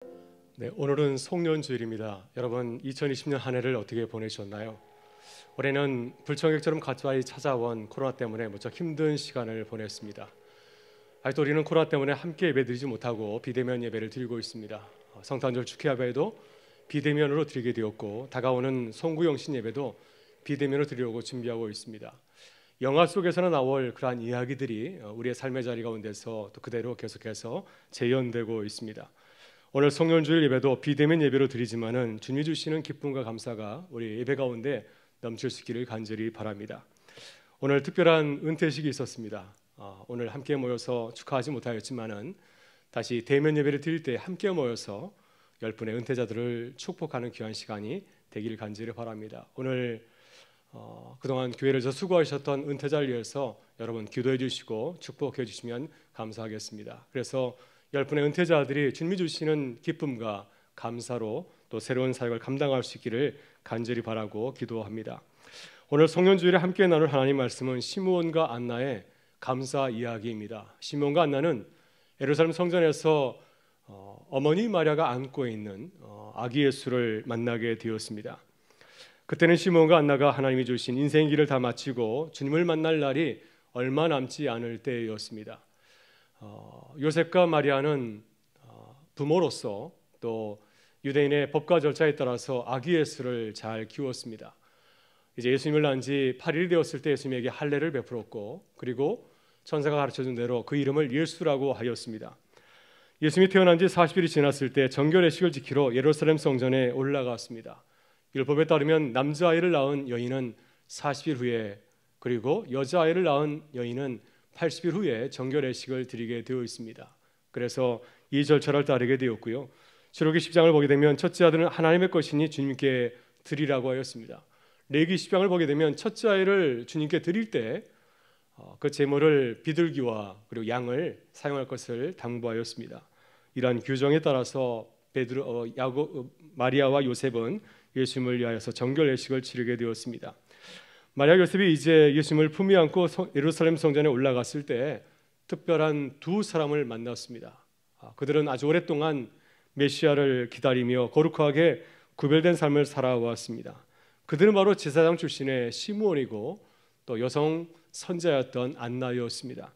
네, 오늘은 송년주일입니다. 여러분 2020년 한 해를 어떻게 보내셨나요? 올해는 불청객처럼 가까이 찾아온 코로나 때문에 무척 힘든 시간을 보냈습니다. 아직도 우리는 코로나 때문에 함께 예배드리지 못하고 비대면 예배를 드리고 있습니다. 성탄절 축하 예배도 비대면으로 드리게 되었고 다가오는 송구영신 예배도 비대면으로 드리려고 준비하고 있습니다. 영화 속에서는 나올 그러한 이야기들이 우리의 삶의 자리 가운데서 또 그대로 계속해서 재현되고 있습니다. 오늘 송년주일 예배도 비대면 예배로 드리지만은 주님이 주시는 기쁨과 감사가 우리 예배 가운데 넘칠 수 있기를 간절히 바랍니다. 오늘 특별한 은퇴식이 있었습니다. 오늘 함께 모여서 축하하지 못하였지만은 다시 대면 예배를 드릴 때 함께 모여서 10분의 은퇴자들을 축복하는 귀한 시간이 되기를 간절히 바랍니다. 오늘 그동안 교회를 수고하셨던 은퇴자를 위해서 여러분 기도해 주시고 축복해 주시면 감사하겠습니다. 그래서 10분의 은퇴자들이 주님이 주시는 기쁨과 감사로 또 새로운 사역을 감당할 수 있기를 간절히 바라고 기도합니다. 오늘 송년주일에 함께 나눌 하나님 말씀은 시므온과 안나의 감사 이야기입니다. 시므온과 안나는 예루살렘 성전에서 어머니 마리아가 안고 있는 아기 예수를 만나게 되었습니다. 그때는 시므온과 안나가 하나님이 주신 인생의 길을 다 마치고 주님을 만날 날이 얼마 남지 않을 때였습니다. 요셉과 마리아는 부모로서 또 유대인의 법과 절차에 따라서 아기 예수를 잘 키웠습니다. 이제 예수님을 낳은 지 8일이 되었을 때 예수님에게 할례를 베풀었고 그리고 천사가 가르쳐준 대로 그 이름을 예수라고 하였습니다. 예수님이 태어난 지 40일이 지났을 때 정결례식을 지키러 예루살렘 성전에 올라갔습니다. 율법에 따르면 남자아이를 낳은 여인은 40일 후에 그리고 여자아이를 낳은 여인은 80일 후에 정결례식을 드리게 되어 있습니다. 그래서 이 절차를 따르게 되었고요. 출애굽기 10장을 보게 되면 첫째 아들은 하나님의 것이니 주님께 드리라고 하였습니다. 레위기 10장을 보게 되면 첫째 아이를 주님께 드릴 때 그 제물을 비둘기와 그리고 양을 사용할 것을 당부하였습니다. 이러한 규정에 따라서 마리아와 요셉은 예수님을 위하여서 정결례식을 치르게 되었습니다. 마리아 요셉이 이제 예수님을 품에 안고 예루살렘 성전에 올라갔을 때 특별한 두 사람을 만났습니다. 그들은 아주 오랫동안 메시아를 기다리며 거룩하게 구별된 삶을 살아왔습니다. 그들은 바로 제사장 출신의 시므온이고 또 여성 선자였던 안나였습니다.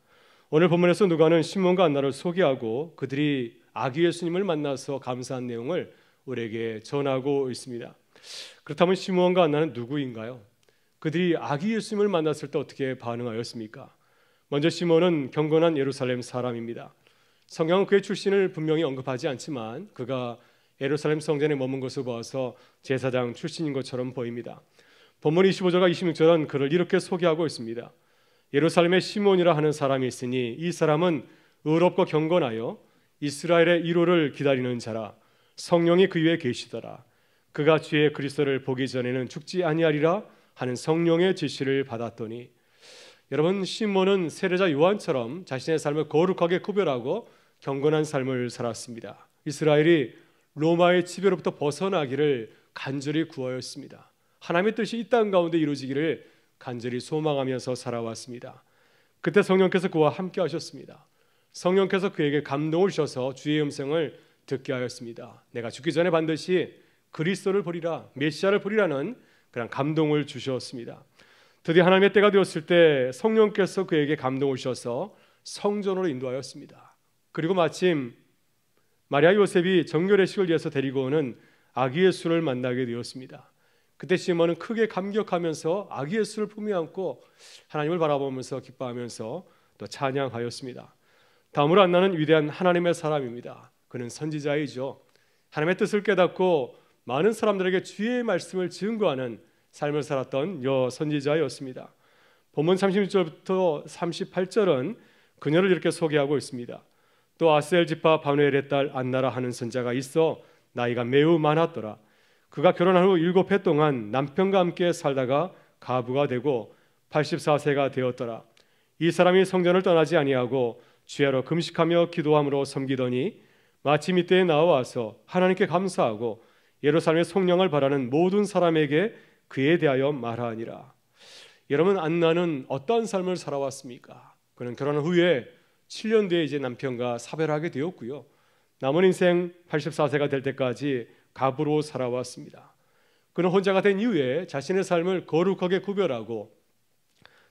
오늘 본문에서 누가는 시므온과 안나를 소개하고 그들이 아기 예수님을 만나서 감사한 내용을 우리에게 전하고 있습니다. 그렇다면 시므온과 안나는 누구인가요? 그들이 아기 예수님을 만났을 때 어떻게 반응하였습니까? 먼저 시므온은 경건한 예루살렘 사람입니다. 성경은 그의 출신을 분명히 언급하지 않지만 그가 예루살렘 성전에 머문 것을 보아서 제사장 출신인 것처럼 보입니다. 본문 25절과 26절은 그를 이렇게 소개하고 있습니다. 예루살렘에 시므온이라 하는 사람이 있으니 이 사람은 의롭고 경건하여 이스라엘의 위로를 기다리는 자라. 성령이 그 위에 계시더라. 그가 주의 그리스도를 보기 전에는 죽지 아니하리라 하는 성령의 지시를 받았더니, 여러분, 시므온은 세례자 요한처럼 자신의 삶을 거룩하게 구별하고 경건한 삶을 살았습니다. 이스라엘이 로마의 지배로부터 벗어나기를 간절히 구하였습니다. 하나님의 뜻이 이 땅 가운데 이루어지기를 간절히 소망하면서 살아왔습니다. 그때 성령께서 그와 함께 하셨습니다. 성령께서 그에게 감동을 주셔서 주의 음성을 듣게 하였습니다. 내가 죽기 전에 반드시 그리스도를 보리라, 메시아를 보리라는 그런 감동을 주셨습니다. 드디어 하나님의 때가 되었을 때 성령께서 그에게 감동을 주셔서 성전으로 인도하였습니다. 그리고 마침 마리아 요셉이 정결례식을 위해서 데리고 오는 아기 예수를 만나게 되었습니다. 그때 시므온은 크게 감격하면서 아기 예수를 품에 안고 하나님을 바라보면서 기뻐하면서 또 찬양하였습니다. 다음으로 안나는 위대한 하나님의 사람입니다. 그는 선지자이죠. 하나님의 뜻을 깨닫고 많은 사람들에게 주의 말씀을 증거하는 삶을 살았던 선지자였습니다. 본문 36절부터 38절은 그녀를 이렇게 소개하고 있습니다. 또 아셀 지파 바누엘의 딸 안나라 하는 선자가 있어 나이가 매우 많았더라. 그가 결혼한 후 7해 동안 남편과 함께 살다가 가부가 되고 84세가 되었더라. 이 사람이 성전을 떠나지 아니하고 주야로 금식하며 기도함으로 섬기더니 마침 이때에 나와서 하나님께 감사하고 예루살렘의 성령을 바라는 모든 사람에게 그에 대하여 말하니라. 여러분, 안나는 어떤 삶을 살아왔습니까? 그는 결혼 후에 7년 뒤에 이제 남편과 사별하게 되었고요. 남은 인생 84세가 될 때까지 갑으로 살아왔습니다. 그는 혼자가 된 이후에 자신의 삶을 거룩하게 구별하고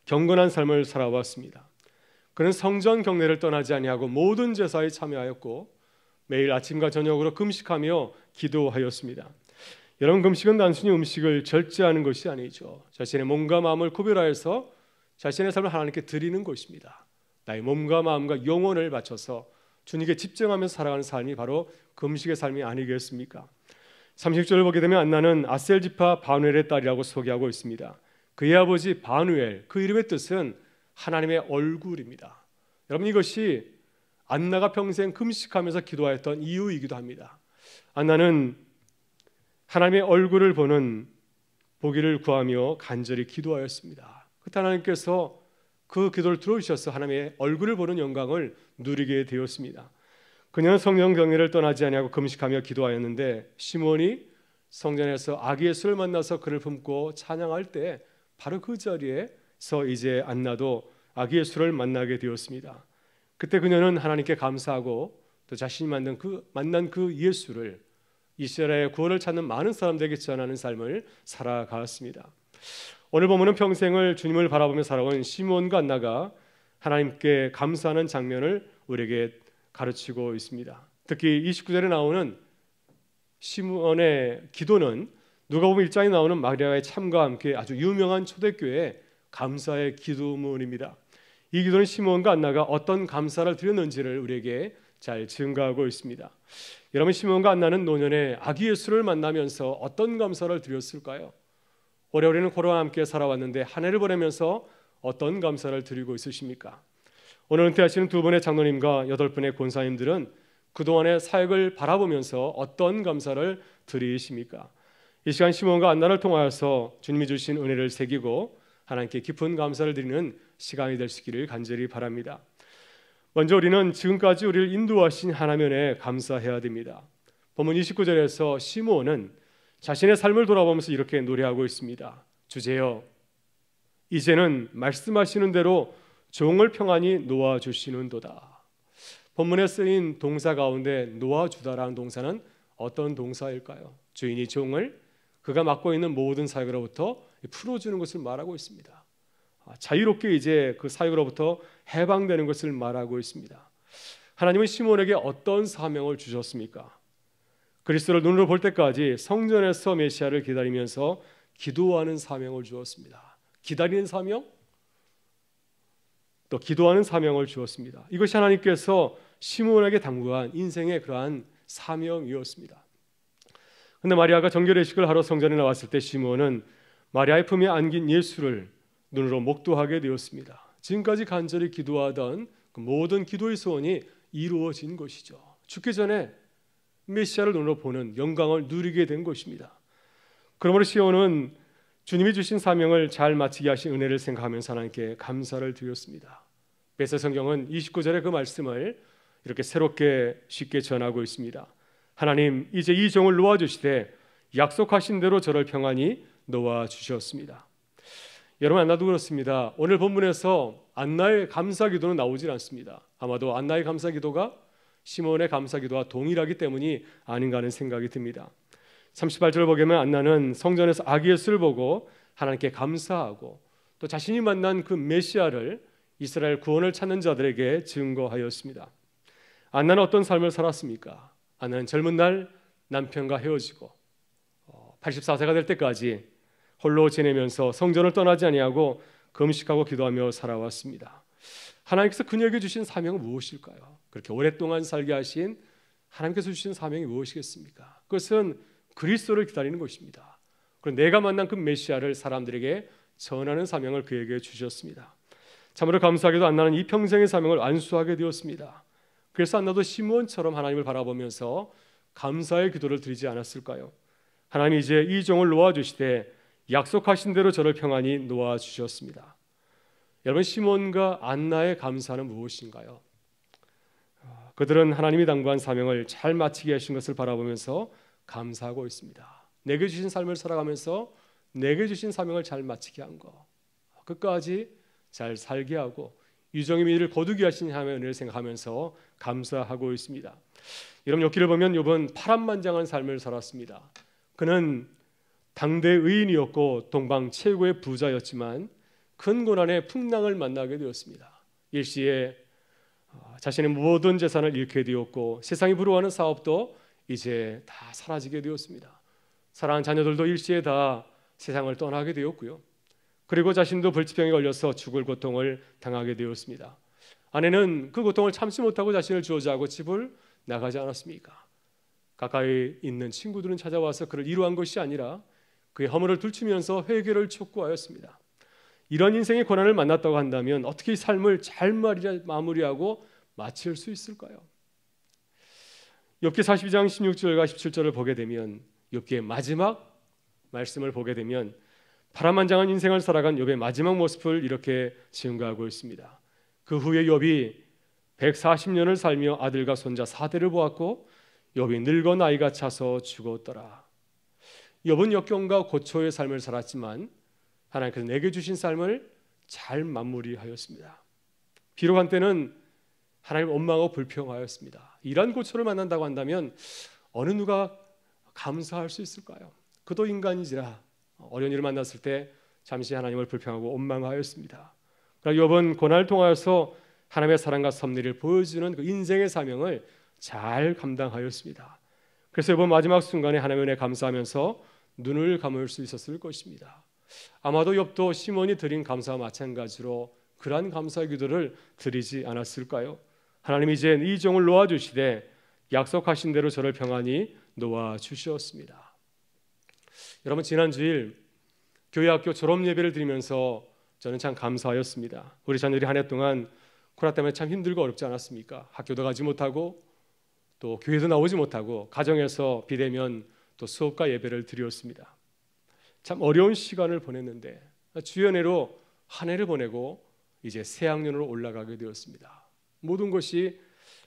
경건한 삶을 살아왔습니다. 그는 성전 경례를 떠나지 아니하고 모든 제사에 참여하였고 매일 아침과 저녁으로 금식하며 기도하였습니다. 여러분, 금식은 단순히 음식을 절제하는 것이 아니죠. 자신의 몸과 마음을 구별하여서 자신의 삶을 하나님께 드리는 것입니다. 나의 몸과 마음과 영혼을 바쳐서 주님께 집중하면서 살아가는 삶이 바로 금식의 삶이 아니겠습니까? 30절을 보게 되면 안나는 아셀 지파 바누엘의 딸이라고 소개하고 있습니다. 그의 아버지 바누엘, 그 이름의 뜻은 하나님의 얼굴입니다. 여러분, 이것이 안나가 평생 금식하면서 기도하였던 이유이기도 합니다. 안나는 하나님의 얼굴을 보기를 구하며 간절히 기도하였습니다. 그때 하나님께서 그 기도를 들어주셔서 하나님의 얼굴을 보는 영광을 누리게 되었습니다. 그녀는 성전 경례를 떠나지 아니하고 금식하며 기도하였는데 시몬이 성전에서 아기 예수를 만나서 그를 품고 찬양할 때 바로 그 자리에서 이제 안나도 아기 예수를 만나게 되었습니다. 그때 그녀는 하나님께 감사하고 또 자신이 만난 그 예수를 이스라엘의 구원을 찾는 많은 사람들에게 전하는 삶을 살아갔습니다. 오늘 본문은 평생을 주님을 바라보며 살아온 시몬과 안나가 하나님께 감사하는 장면을 우리에게 가르치고 있습니다. 특히 29절에 나오는 시몬의 기도는 누가복음 1장에 나오는 마리아의 참과 함께 아주 유명한 초대교회 감사의 기도문입니다. 이 기도는 시몬과 안나가 어떤 감사를 드렸는지를 우리에게 잘 증가하고 있습니다. 여러분, 시몬과 안나는 노년에 아기 예수를 만나면서 어떤 감사를 드렸을까요? 오래오래는 코로나와 함께 살아왔는데 한 해를 보내면서 어떤 감사를 드리고 있으십니까? 오늘 은퇴하시는 두 분의 장로님과 8분의 권사님들은 그동안의 사역을 바라보면서 어떤 감사를 드리십니까? 이 시간 시몬과 안나를 통하여서 주님이 주신 은혜를 새기고 하나님께 깊은 감사를 드리는 시간이 될 수 있기를 간절히 바랍니다. 먼저 우리는 지금까지 우리를 인도하신 하나님의 은혜에 감사해야 됩니다. 본문 29절에서 시몬은 자신의 삶을 돌아보면서 이렇게 노래하고 있습니다. 주제여, 이제는 말씀하시는 대로 종을 평안히 놓아주시는도다. 본문에 쓰인 동사 가운데 놓아주다라는 동사는 어떤 동사일까요? 주인이 종을 그가 맡고 있는 모든 사역으로부터 풀어주는 것을 말하고 있습니다. 자유롭게 이제 그 사역으로부터 해방되는 것을 말하고 있습니다. 하나님은 시몬에게 어떤 사명을 주셨습니까? 그리스도를 눈으로 볼 때까지 성전에서 메시아를 기다리면서 기도하는 사명을 주었습니다. 기다리는 사명? 또 기도하는 사명을 주었습니다. 이것이 하나님께서 시몬에게 당부한 인생의 그러한 사명이었습니다. 그런데 마리아가 정결례식을 하러 성전에 나왔을 때 시몬은 마리아의 품에 안긴 예수를 눈으로 목도하게 되었습니다. 지금까지 간절히 기도하던 그 모든 기도의 소원이 이루어진 것이죠. 죽기 전에 메시아를 눈으로 보는 영광을 누리게 된 것입니다. 그러므로 시몬은 주님이 주신 사명을 잘 마치게 하신 은혜를 생각하면서 하나님께 감사를 드렸습니다. 베세 성경은 29절의 그 말씀을 이렇게 새롭게 쉽게 전하고 있습니다. 하나님, 이제 이 종을 놓아주시되 약속하신 대로 저를 평안히 놓아주셨습니다. 여러분, 안나도 그렇습니다. 오늘 본문에서 안나의 감사기도는 나오질 않습니다. 아마도 안나의 감사기도가 시몬의 감사기도와 동일하기 때문이 아닌가 하는 생각이 듭니다. 38절을 보면 안나는 성전에서 아기 예수를 보고 하나님께 감사하고 또 자신이 만난 그 메시아를 이스라엘 구원을 찾는 자들에게 증거하였습니다. 안나는 어떤 삶을 살았습니까? 안나는 젊은 날 남편과 헤어지고 84세가 될 때까지 홀로 지내면서 성전을 떠나지 아니하고 금식하고 기도하며 살아왔습니다. 하나님께서 그녀에게 주신 사명은 무엇일까요? 그렇게 오랫동안 살게 하신 하나님께서 주신 사명이 무엇이겠습니까? 그것은 그리스도를 기다리는 것입니다. 그리고 내가 만난 그 메시아를 사람들에게 전하는 사명을 그에게 주셨습니다. 참으로 감사하게도 안나는 이 평생의 사명을 완수하게 되었습니다. 그래서 안나도 시몬처럼 하나님을 바라보면서 감사의 기도를 드리지 않았을까요? 하나님, 이제 이 종을 놓아주시되 약속하신 대로 저를 평안히 놓아주셨습니다. 여러분, 시몬과 안나의 감사는 무엇인가요? 그들은 하나님이 당부한 사명을 잘 마치게 하신 것을 바라보면서 감사하고 있습니다. 내게 주신 삶을 살아가면서 내게 주신 사명을 잘 마치게 한 것, 끝까지 잘 살게 하고 유정의 미를 거두게 하신 하나님의 은혜를 생각하면서 감사하고 있습니다. 여러분 욥기를 보면 욥은 파란만장한 삶을 살았습니다. 그는 당대 의인이었고 동방 최고의 부자였지만 큰 고난의 풍랑을 만나게 되었습니다. 일시에 자신의 모든 재산을 잃게 되었고 세상이 부러워하는 사업도 이제 다 사라지게 되었습니다. 사랑하는 자녀들도 일시에 다 세상을 떠나게 되었고요. 그리고 자신도 불치병에 걸려서 죽을 고통을 당하게 되었습니다. 아내는 그 고통을 참지 못하고 자신을 주어자고 집을 나가지 않았습니까? 가까이 있는 친구들은 찾아와서 그를 위로한 것이 아니라 그의 허물을 들추면서 회개를 촉구하였습니다. 이런 인생의 고난을 만났다고 한다면 어떻게 삶을 잘 마무리하고 마칠 수 있을까요? 욥기 42장 16절과 17절을 보게 되면 욥기의 마지막 말씀을 보게 되면 파란만장한 인생을 살아간 욥의 마지막 모습을 이렇게 증거하고 있습니다. 그 후에 욥이 140년을 살며 아들과 손자 4대를 보았고 욥이 늙어 나이가 차서 죽었더라. 욥은 역경과 고초의 삶을 살았지만 하나님께서 내게 주신 삶을 잘 마무리하였습니다. 비록 한때는 하나님 원망하고 불평하였습니다. 이런 고초를 만난다고 한다면 어느 누가 감사할 수 있을까요? 그도 인간이지라 어려운 일을 만났을 때 잠시 하나님을 불평하고 원망하였습니다. 그러나 욥은 고난을 통하여서 하나님의 사랑과 섭리를 보여주는 그 인생의 사명을 잘 감당하였습니다. 그래서 욥은 마지막 순간에 하나님의 은혜에 감사하면서 눈을 감을 수 있었을 것입니다. 아마도 욥도 시몬이 드린 감사와 마찬가지로 그러한 감사의 기도를 드리지 않았을까요? 하나님 이제 이 종을 놓아주시되 약속하신 대로 저를 평안히 놓아주셨습니다. 여러분 지난 주일 교회 학교 졸업 예배를 드리면서 저는 참 감사하였습니다. 우리 자녀들이 한 해 동안 코로나 때문에 참 힘들고 어렵지 않았습니까? 학교도 가지 못하고 또 교회도 나오지 못하고 가정에서 비대면 또 수업과 예배를 드렸습니다. 참 어려운 시간을 보냈는데 주연회로 한 해를 보내고 이제 새 학년으로 올라가게 되었습니다. 모든 것이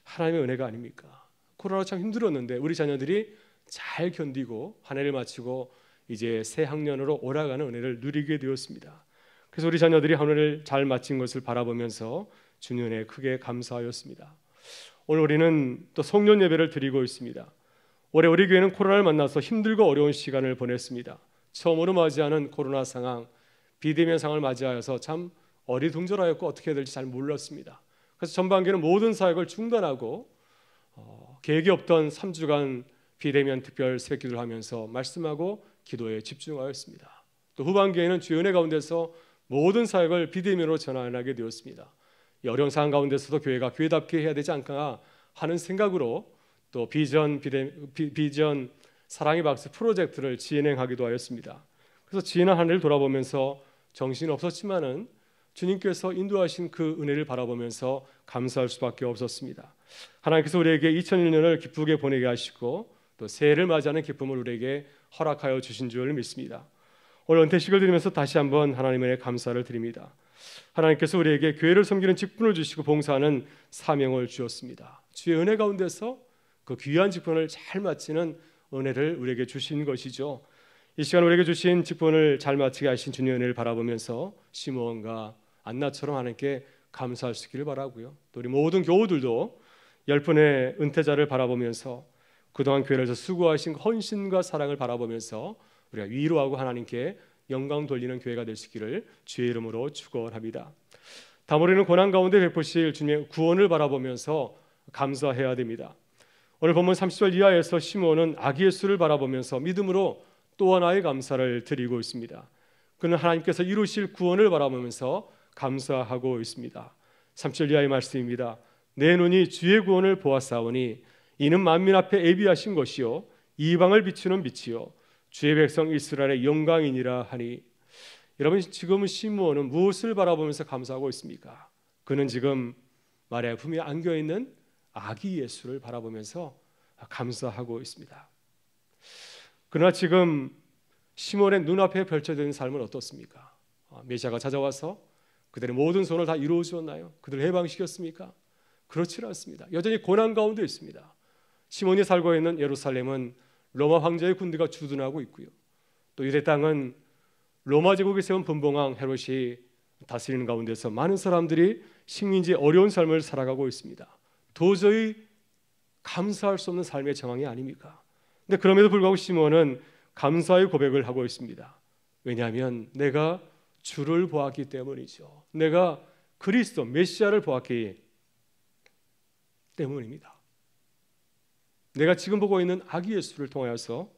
하나님의 은혜가 아닙니까? 코로나 참 힘들었는데 우리 자녀들이 잘 견디고 한 해를 마치고 이제 새 학년으로 올라가는 은혜를 누리게 되었습니다. 그래서 우리 자녀들이 한 해를 잘 마친 것을 바라보면서 주님 은혜에 크게 감사하였습니다. 오늘 우리는 또 성년 예배를 드리고 있습니다. 올해 우리 교회는 코로나를 만나서 힘들고 어려운 시간을 보냈습니다. 처음으로 맞이하는 코로나 상황, 비대면 상황을 맞이하여서 참 어리둥절하였고 어떻게 해야 될지 잘 몰랐습니다. 그래서 전반기는 모든 사역을 중단하고 계획이 없던 3주간 비대면 특별 새벽 기도를 하면서 말씀하고 기도에 집중하였습니다. 또 후반기에는 주의 은혜 가운데서 모든 사역을 비대면으로 전환하게 되었습니다. 이 어려운 상황 가운데서도 교회가 교회답게 해야 되지 않을까 하는 생각으로 또 비전 사랑의 박수 프로젝트를 진행하기도 하였습니다. 그래서 지난 한 해를 돌아보면서 정신 없었지만은 주님께서 인도하신 그 은혜를 바라보면서 감사할 수밖에 없었습니다. 하나님께서 우리에게 2001년을 기쁘게 보내게 하시고 또 새해를 맞이하는 기쁨을 우리에게 허락하여 주신 줄 믿습니다. 오늘 은퇴식을 드리면서 다시 한번 하나님의 감사를 드립니다. 하나님께서 우리에게 교회를 섬기는 직분을 주시고 봉사하는 사명을 주었습니다. 주의 은혜 가운데서 그 귀한 직분을 잘 마치는 은혜를 우리에게 주신 것이죠. 이 시간 우리에게 주신 직분을 잘 마치게 하신 주님의 은혜를 바라보면서 시므온과 안나처럼 하나님께 감사할 수 있기를 바라고요. 또 우리 모든 교우들도 10분의 은퇴자를 바라보면서 그동안 교회를 위해서 수고하신 헌신과 사랑을 바라보면서 우리가 위로하고 하나님께 영광 돌리는 교회가 될 수 있기를 주의 이름으로 축원합니다. 다음 우리는 고난 가운데 베푸실 주님의 구원을 바라보면서 감사해야 됩니다. 오늘 본문 30절 이하에서 시므온은 아기 예수를 바라보면서 믿음으로 또 하나의 감사를 드리고 있습니다. 그는 하나님께서 이루실 구원을 바라보면서 감사하고 있습니다. 30절 이하의 말씀입니다. 내 눈이 주의 구원을 보았사오니 이는 만민 앞에 예비하신 것이요 이방을 비추는 빛이요 주의 백성 이스라엘의 영광이니라 하니. 여러분 지금 시므온은 무엇을 바라보면서 감사하고 있습니까? 그는 지금 마리아의 품에 안겨있는 아기 예수를 바라보면서 감사하고 있습니다. 그러나 지금 시몬의 눈앞에 펼쳐진 삶은 어떻습니까? 메시아가 찾아와서 그들의 모든 소원을 다 이루어 주었나요? 그들을 해방시켰습니까? 그렇지 않습니다. 여전히 고난 가운데 있습니다. 시몬이 살고 있는 예루살렘은 로마 황제의 군대가 주둔하고 있고요. 또 유대 땅은 로마 제국이 세운 분봉왕 헤롯이 다스리는 가운데서 많은 사람들이 식민지 어려운 삶을 살아가고 있습니다. 도저히 감사할 수 없는 삶의 정황이 아닙니까? 근데 그럼에도 불구하고 시몬은 감사의 고백을 하고 있습니다. 왜냐하면 내가 주를 보았기 때문이죠. 내가 그리스도 메시아를 보았기 때문입니다. 내가 지금 보고 있는 아기 예수를 통하여서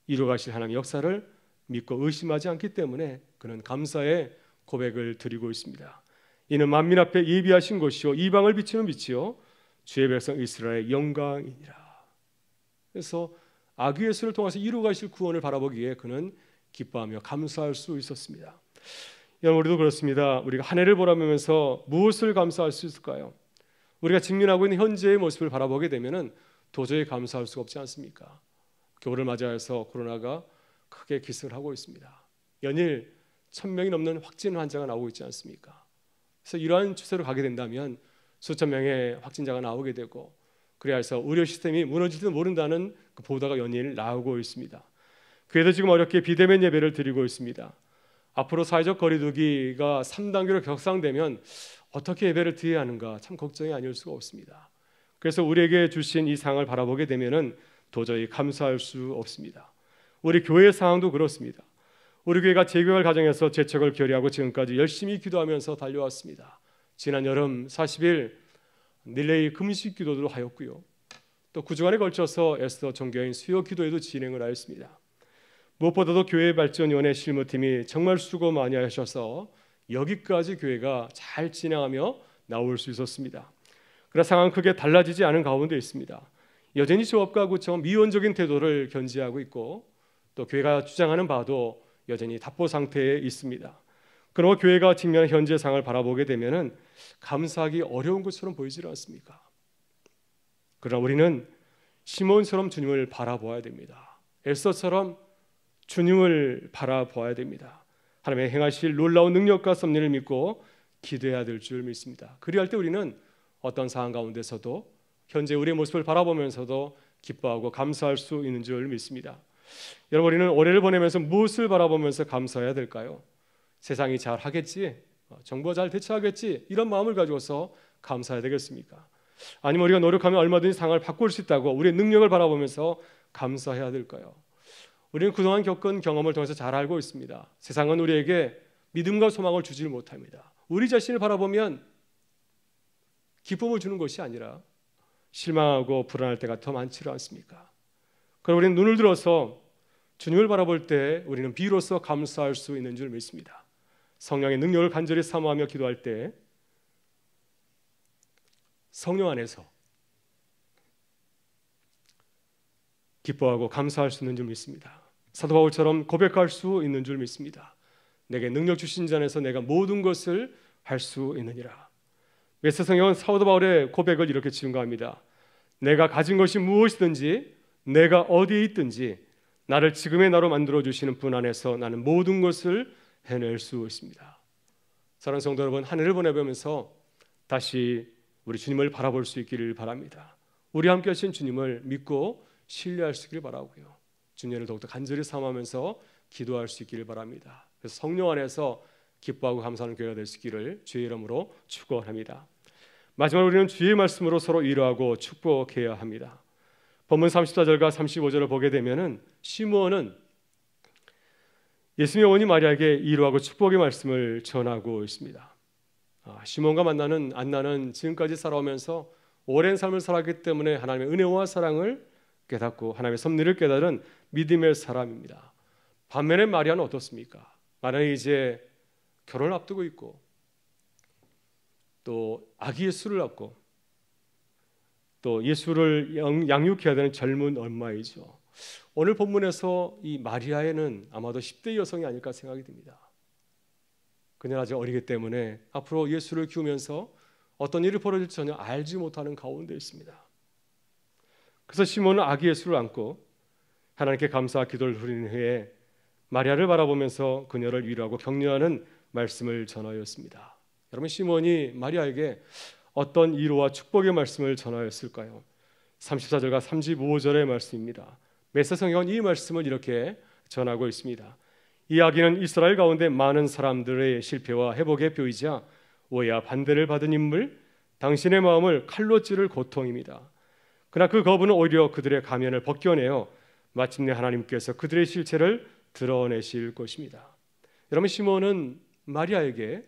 이루어가실 하나님의 역사를 믿고 의심하지 않기 때문에 그는 감사의 고백을 드리고 있습니다. 이는 만민 앞에 예비하신 곳이요 이방을 비추는 빛이요 주의 백성 이스라엘의 영광이니라. 그래서 아기 예수를 통해서 이루어가실 구원을 바라보기에 그는 기뻐하며 감사할 수 있었습니다. 여러분, 우리도 그렇습니다. 우리가 한 해를 보라면서 무엇을 감사할 수 있을까요? 우리가 직면하고 있는 현재의 모습을 바라보게 되면은 도저히 감사할 수가 없지 않습니까? 겨울을 맞이해서 코로나가 크게 기승을 하고 있습니다. 연일 1,000명이 넘는 확진 환자가 나오고 있지 않습니까? 그래서 이러한 추세로 가게 된다면 수천 명의 확진자가 나오게 되고 그래야 해서 의료 시스템이 무너질지도 모른다는 그 보도가 연일 나오고 있습니다. 그래도 지금 어렵게 비대면 예배를 드리고 있습니다. 앞으로 사회적 거리두기가 3단계로 격상되면 어떻게 예배를 드려야 하는가 참 걱정이 아닐 수가 없습니다. 그래서 우리에게 주신 이 상황을 바라보게 되면은 도저히 감사할 수 없습니다. 우리 교회 상황도 그렇습니다. 우리 교회가 재교회를 가정해서 재척을 결의하고 지금까지 열심히 기도하면서 달려왔습니다. 지난 여름 40일 릴레이 금식 기도도 하였고요. 또 9주간에 걸쳐서 애써 정교인 수요 기도회도 진행을 하였습니다. 무엇보다도 교회 발전위원회 실무팀이 정말 수고 많이 하셔서 여기까지 교회가 잘 진행하며 나올 수 있었습니다. 그러나 상황은 크게 달라지지 않은 가운데 있습니다. 여전히 조합과 구청 미온적인 태도를 견지하고 있고 또 교회가 주장하는 바도 여전히 답보 상태에 있습니다. 그러나 교회가 직면한 현재 상황을 바라보게 되면은 감사하기 어려운 것처럼 보이지 않습니까? 그러나 우리는 시몬처럼 주님을 바라보아야 됩니다. 에스더처럼 주님을 바라보아야 됩니다. 하나님의 행하실 놀라운 능력과 섭리를 믿고 기도해야 될 줄 믿습니다. 그리할 때 우리는 어떤 상황 가운데서도 현재 우리의 모습을 바라보면서도 기뻐하고 감사할 수 있는 줄 믿습니다. 여러분, 우리는 올해를 보내면서 무엇을 바라보면서 감사해야 될까요? 세상이 잘 하겠지, 정부가 잘 대처하겠지, 이런 마음을 가지고서 감사해야 되겠습니까? 아니면 우리가 노력하면 얼마든지 상황을 바꿀 수 있다고 우리의 능력을 바라보면서 감사해야 될까요? 우리는 그동안 겪은 경험을 통해서 잘 알고 있습니다. 세상은 우리에게 믿음과 소망을 주지 못합니다. 우리 자신을 바라보면 기쁨을 주는 것이 아니라 실망하고 불안할 때가 더 많지 않습니까? 그럼 우리는 눈을 들어서 주님을 바라볼 때 우리는 비로소 감사할 수 있는 줄 믿습니다. 성령의 능력을 간절히 사모하며 기도할 때 성령 안에서 기뻐하고 감사할 수 있는 줄 믿습니다. 사도 바울처럼 고백할 수 있는 줄 믿습니다. 내게 능력 주신 자 안에서 내가 모든 것을 할 수 있느니라. 메시아 성경은 사도 바울의 고백을 이렇게 증거합니다. 내가 가진 것이 무엇이든지 내가 어디에 있든지 나를 지금의 나로 만들어 주시는 분 안에서 나는 모든 것을 해낼 수 있습니다. 사랑하는 성도 여러분, 한 해를 보내보면서 다시 우리 주님을 바라볼 수 있기를 바랍니다. 우리 함께 하신 주님을 믿고 신뢰할 수 있기를 바라고요. 주님을 더욱더 간절히 삼으면서 기도할 수 있기를 바랍니다. 그래서 성령 안에서 기뻐하고 감사하는 교회가 될 수 있기를 주의 이름으로 축원합니다. 마지막으로 우리는 주의 말씀으로 서로 위로하고 축복해야 합니다. 본문 34절과 35절을 보게 되면은 시므온은 예수님의 어머니 마리아에게 위로하고 축복의 말씀을 전하고 있습니다. 시므온과 만나는 안나는 지금까지 살아오면서 오랜 삶을 살았기 때문에 하나님의 은혜와 사랑을 깨닫고 하나님의 섭리를 깨달은 믿음의 사람입니다. 반면에 마리아는 어떻습니까? 마리아는 이제 결혼을 앞두고 있고 또 아기 예수를 낳고 또 예수를 양육해야 되는 젊은 엄마이죠. 오늘 본문에서 이 마리아에는 아마도 10대 여성이 아닐까 생각이 듭니다. 그녀는 아직 어리기 때문에 앞으로 예수를 키우면서 어떤 일이 벌어질지 전혀 알지 못하는 가운데 있습니다. 그래서 시몬은 아기 예수를 안고 하나님께 감사와 기도를 드리는 후에 마리아를 바라보면서 그녀를 위로하고 격려하는 말씀을 전하였습니다. 여러분, 시몬이 마리아에게 어떤 위로와 축복의 말씀을 전하였을까요? 34절과 35절의 말씀입니다. 메시아 성경은 이 말씀을 이렇게 전하고 있습니다. 이 아기는 이스라엘 가운데 많은 사람들의 실패와 회복의 뼈이자 오해와 반대를 받은 인물, 당신의 마음을 칼로 찌를 고통입니다. 그러나 그 거부는 오히려 그들의 가면을 벗겨내어 마침내 하나님께서 그들의 실체를 드러내실 것입니다. 여러분, 시몬은 마리아에게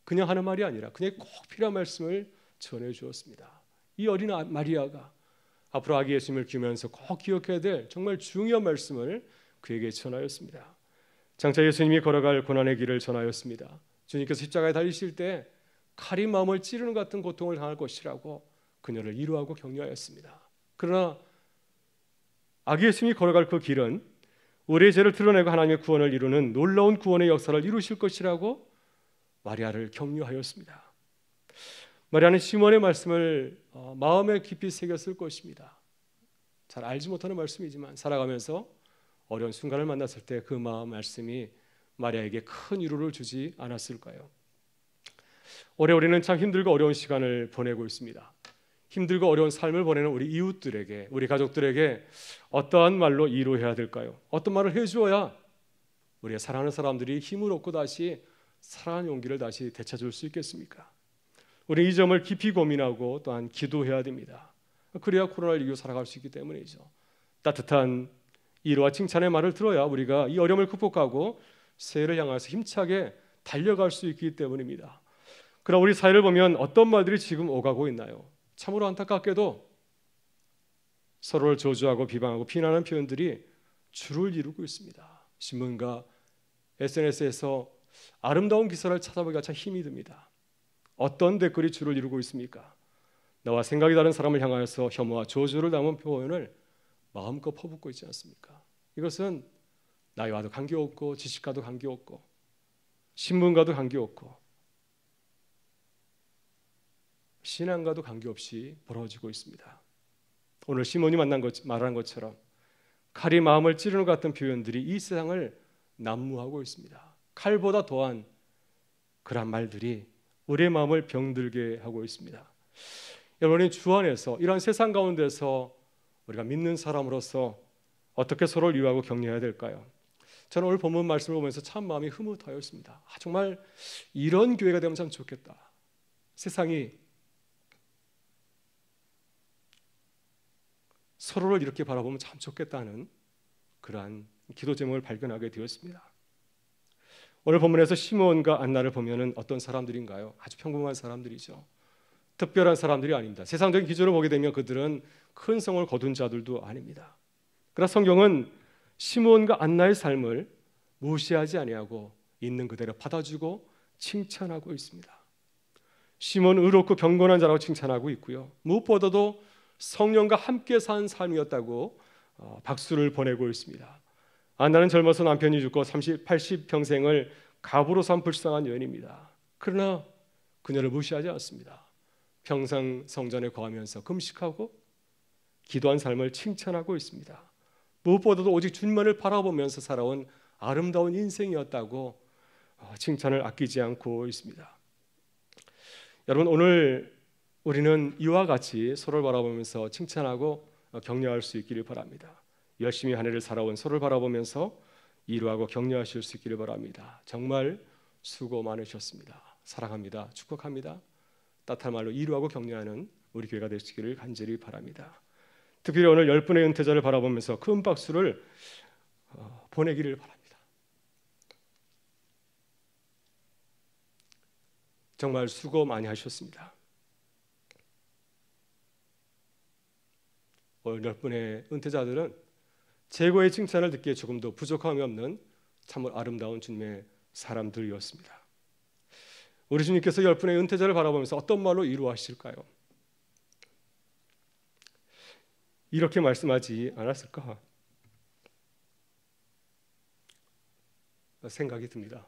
그냥 하는 말이 아니라 그녀에게 꼭 필요한 말씀을 전해 주었습니다. 이 어린 마리아가 앞으로 아기 예수님을 키우면서 꼭 기억해야 될 정말 중요한 말씀을 그에게 전하였습니다. 장차 예수님이 걸어갈 고난의 길을 전하였습니다. 주님께서 십자가에 달리실 때 칼이 마음을 찌르는 같은 고통을 당할 것이라고 그녀를 위로하고 격려하였습니다. 그러나 아기 예수님이 걸어갈 그 길은 우리의 죄를 드러내고 하나님의 구원을 이루는 놀라운 구원의 역사를 이루실 것이라고 마리아를 격려하였습니다. 마리아는 시몬의 말씀을 마음에 깊이 새겼을 것입니다. 잘 알지 못하는 말씀이지만 살아가면서 어려운 순간을 만났을 때 그 마음 말씀이 마리아에게 큰 위로를 주지 않았을까요? 올해 우리는 참 힘들고 어려운 시간을 보내고 있습니다. 힘들고 어려운 삶을 보내는 우리 이웃들에게, 우리 가족들에게 어떠한 말로 위로해야 될까요? 어떤 말을 해주어야 우리의 사랑하는 사람들이 힘을 얻고 다시 살아가는 용기를 다시 되찾을 수 있겠습니까? 우리 이 점을 깊이 고민하고 또한 기도해야 됩니다. 그래야 코로나를 이기고 살아갈 수 있기 때문이죠. 따뜻한 위로와 칭찬의 말을 들어야 우리가 이 어려움을 극복하고 새해를 향해서 힘차게 달려갈 수 있기 때문입니다. 그러나 우리 사회를 보면 어떤 말들이 지금 오가고 있나요? 참으로 안타깝게도 서로를 저주하고 비방하고 비난하는 표현들이 주를 이루고 있습니다. 신문과 SNS에서 아름다운 기사를 찾아보기가 참 힘이 듭니다. 어떤 댓글이 주를 이루고 있습니까? 나와 생각이 다른 사람을 향하여서 혐오와 저주를 담은 표현을 마음껏 퍼붓고 있지 않습니까? 이것은 나이와도 관계없고 지식과도 관계없고 신분과도 관계없고 신앙과도 관계없이 벌어지고 있습니다. 오늘 시몬이 말한 것처럼 칼이 마음을 찌르는 것 같은 표현들이 이 세상을 난무하고 있습니다. 칼보다 더한 그런 말들이 우리의 마음을 병들게 하고 있습니다. 여러분이 주 안에서 이러한 세상 가운데서 우리가 믿는 사람으로서 어떻게 서로를 위로하고 격려해야 될까요? 저는 오늘 본문 말씀을 보면서 참 마음이 흐뭇하였습니다. 정말 이런 교회가 되면 참 좋겠다. 세상이 서로를 이렇게 바라보면 참 좋겠다는 그러한 기도 제목을 발견하게 되었습니다. 오늘 본문에서 시몬과 안나를 보면은 어떤 사람들인가요? 아주 평범한 사람들이죠. 특별한 사람들이 아닙니다. 세상적인 기준으로 보게 되면 그들은 큰 성을 거둔 자들도 아닙니다. 그러나 성경은 시몬과 안나의 삶을 무시하지 아니하고 있는 그대로 받아주고 칭찬하고 있습니다. 시몬은 의롭고 경건한 자라고 칭찬하고 있고요. 무엇보다도 성령과 함께 산 삶이었다고 박수를 보내고 있습니다. 안나는 젊어서 남편이 죽고 80평생을 가부로 산 불쌍한 여인입니다. 그러나 그녀를 무시하지 않습니다. 평생 성전에 거하면서 금식하고 기도한 삶을 칭찬하고 있습니다. 무엇보다도 오직 주님만을 바라보면서 살아온 아름다운 인생이었다고 칭찬을 아끼지 않고 있습니다. 여러분, 오늘 우리는 이와 같이 서로를 바라보면서 칭찬하고 격려할 수 있기를 바랍니다. 열심히 한 해를 살아온 서로를 바라보면서 위로하고 격려하실 수 있기를 바랍니다. 정말 수고 많으셨습니다. 사랑합니다. 축복합니다. 따뜻한 말로 위로하고 격려하는 우리 교회가 되시기를 간절히 바랍니다. 특별히 오늘 10분의 은퇴자를 바라보면서 큰 박수를 보내기를 바랍니다. 정말 수고 많이 하셨습니다. 오늘 10분의 은퇴자들은 최고의 칭찬을 듣기에 조금도 부족함이 없는 참으로 아름다운 주님의 사람들이었습니다. 우리 주님께서 10분의 은퇴자를 바라보면서 어떤 말로 위로하실까요? 이렇게 말씀하지 않았을까 생각이 듭니다.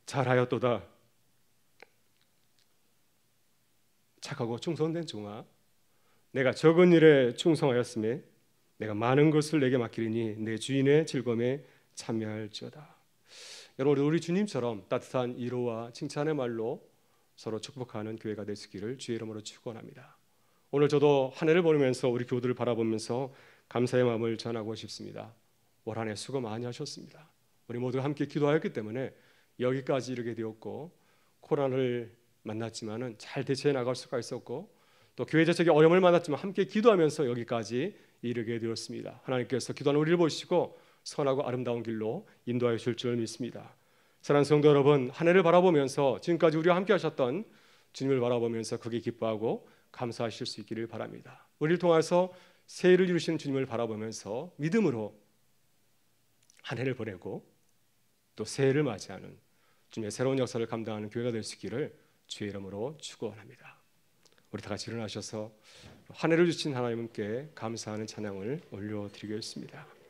잘하였도다. 착하고 충성된 종아, 내가 적은 일에 충성하였음에 내가 많은 것을 내게 맡기리니 내 주인의 즐거움에 참여할지어다. 여러분, 우리 주님처럼 따뜻한 위로와 칭찬의 말로 서로 축복하는 교회가 되시기를 주의 이름으로 축원합니다. 오늘 저도 한 해를 보내면서 우리 교우들을 바라보면서 감사의 마음을 전하고 싶습니다. 올 한 해 수고 많이 하셨습니다. 우리 모두 함께 기도하였기 때문에 여기까지 이르게 되었고 코로나를 만났지만은 잘 대처해 나갈 수가 있었고, 또 교회 자체의 어려움을 만났지만 함께 기도하면서 여기까지 이르게 되었습니다. 하나님께서 기도하는 우리를 보시고 선하고 아름다운 길로 인도하여 줄 줄 믿습니다. 사랑하는 성도 여러분, 한 해를 바라보면서 지금까지 우리와 함께 하셨던 주님을 바라보면서 그게 기뻐하고 감사하실 수 있기를 바랍니다. 우리를 통해서 새해를 이루시는 주님을 바라보면서 믿음으로 한 해를 보내고 또 새해를 맞이하는 주님의 새로운 역사를 감당하는 교회가 될 수 있기를 주의 이름으로 축원합니다. 우리 다 같이 일어나셔서 한 해를 주신 하나님께 감사하는 찬양을 올려드리겠습니다.